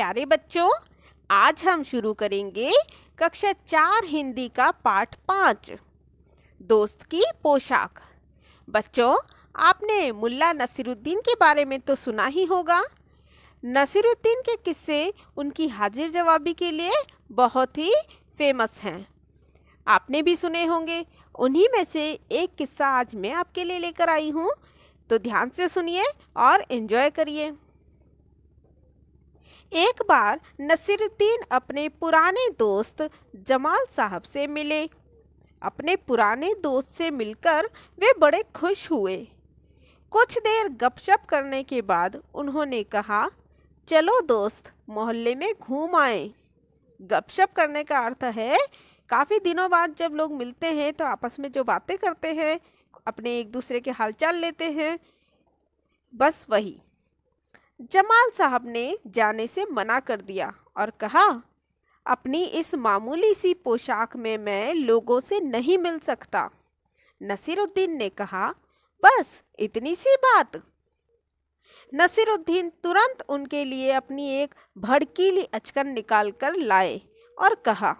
प्यारे बच्चों, आज हम शुरू करेंगे कक्षा 4 हिंदी का पाठ 5, दोस्त की पोशाक। बच्चों, आपने मुल्ला नसीरुद्दीन के बारे में तो सुना ही होगा। नसीरुद्दीन के किस्से उनकी हाजिर जवाबी के लिए बहुत ही फेमस हैं। आपने भी सुने होंगे। उन्हीं में से एक किस्सा आज मैं आपके लिए लेकर आई हूँ, तो ध्यान से सुनिए और एंजॉय करिए। एक बार नसीरुद्दीन अपने पुराने दोस्त जमाल साहब से मिले। अपने पुराने दोस्त से मिलकर वे बड़े खुश हुए। कुछ देर गपशप करने के बाद उन्होंने कहा, चलो दोस्त, मोहल्ले में घूम आए। गपशप करने का अर्थ है काफ़ी दिनों बाद जब लोग मिलते हैं तो आपस में जो बातें करते हैं, अपने एक दूसरे के हालचाल लेते हैं, बस वही। जमाल साहब ने जाने से मना कर दिया और कहा, अपनी इस मामूली सी पोशाक में मैं लोगों से नहीं मिल सकता। नसीरुद्दीन ने कहा, बस इतनी सी बात। नसीरुद्दीन तुरंत उनके लिए अपनी एक भड़कीली अचकन निकाल कर लाए और कहा,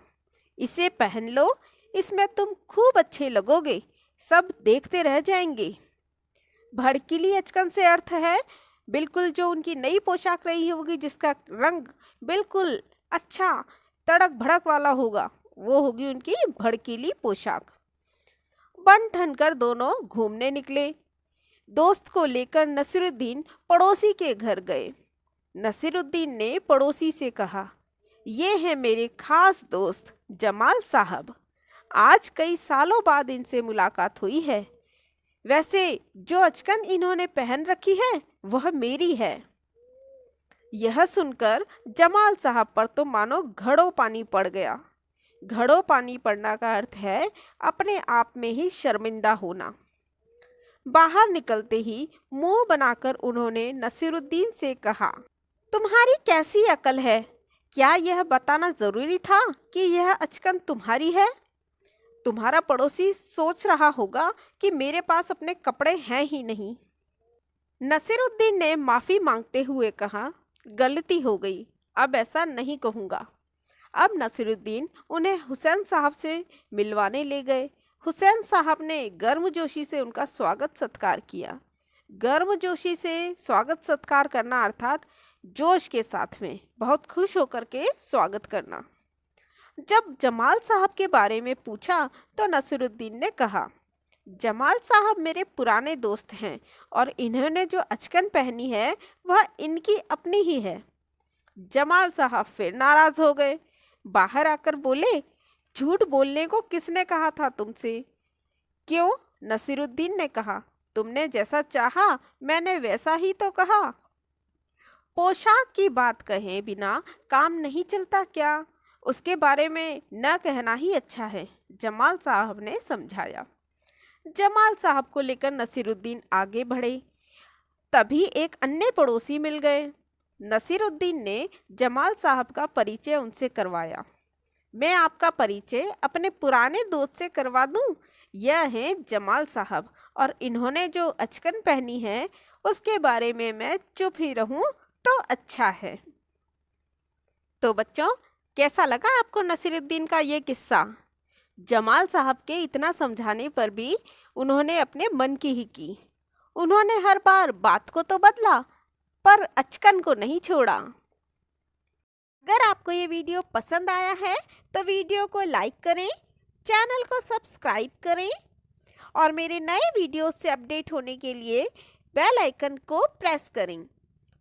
इसे पहन लो, इसमें तुम खूब अच्छे लगोगे, सब देखते रह जाएंगे। भड़कीली अचकन से अर्थ है बिल्कुल जो उनकी नई पोशाक रही होगी, जिसका रंग बिल्कुल अच्छा तड़क भड़क वाला होगा, वो होगी उनकी भड़कीली पोशाक। बन ठन कर दोनों घूमने निकले। दोस्त को लेकर नसीरुद्दीन पड़ोसी के घर गए। नसीरुद्दीन ने पड़ोसी से कहा, ये है मेरे खास दोस्त जमाल साहब। आज कई सालों बाद इनसे मुलाकात हुई है। वैसे जो अचकन इन्होंने पहन रखी है वह मेरी है। यह सुनकर जमाल साहब पर तो मानो घड़ों पानी पड़ गया। घड़ों पानी पड़ना का अर्थ है अपने आप में ही शर्मिंदा होना। बाहर निकलते ही मुंह बनाकर उन्होंने नसीरुद्दीन से कहा, तुम्हारी कैसी अकल है? क्या यह बताना जरूरी था कि यह अचकन तुम्हारी है? तुम्हारा पड़ोसी सोच रहा होगा कि मेरे पास अपने कपड़े हैं ही नहीं। नसीरुद्दीन ने माफ़ी मांगते हुए कहा, गलती हो गई, अब ऐसा नहीं कहूँगा। अब नसीरुद्दीन उन्हें हुसैन साहब से मिलवाने ले गए। हुसैन साहब ने गर्मजोशी से उनका स्वागत सत्कार किया। गर्मजोशी से स्वागत सत्कार करना अर्थात जोश के साथ में बहुत खुश होकर के स्वागत करना। जब जमाल साहब के बारे में पूछा तो नसीरुद्दीन ने कहा, जमाल साहब मेरे पुराने दोस्त हैं और इन्होंने जो अचकन पहनी है वह इनकी अपनी ही है। जमाल साहब फिर नाराज हो गए। बाहर आकर बोले, झूठ बोलने को किसने कहा था तुमसे? क्यों? नसीरुद्दीन ने कहा, तुमने जैसा चाहा मैंने वैसा ही तो कहा। पोशाक की बात कहे बिना काम नहीं चलता क्या? उसके बारे में न कहना ही अच्छा है, जमाल साहब ने समझाया। जमाल साहब को लेकर नसीरुद्दीन आगे बढ़े। तभी एक अन्य पड़ोसी मिल गए। नसीरुद्दीन ने जमाल साहब का परिचय उनसे करवाया। मैं आपका परिचय अपने पुराने दोस्त से करवा दूं? यह हैं जमाल साहब और इन्होंने जो अचकन पहनी है उसके बारे में मैं चुप ही रहूं तो अच्छा है। तो बच्चों, कैसा लगा आपको नसीरुद्दीन का ये किस्सा? जमाल साहब के इतना समझाने पर भी उन्होंने अपने मन की ही की। उन्होंने हर बार बात को तो बदला पर अचकन को नहीं छोड़ा। अगर आपको ये वीडियो पसंद आया है तो वीडियो को लाइक करें, चैनल को सब्सक्राइब करें और मेरे नए वीडियो से अपडेट होने के लिए बेल आइकन को प्रेस करें।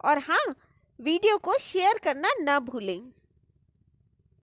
और हाँ, वीडियो को शेयर करना न भूलें।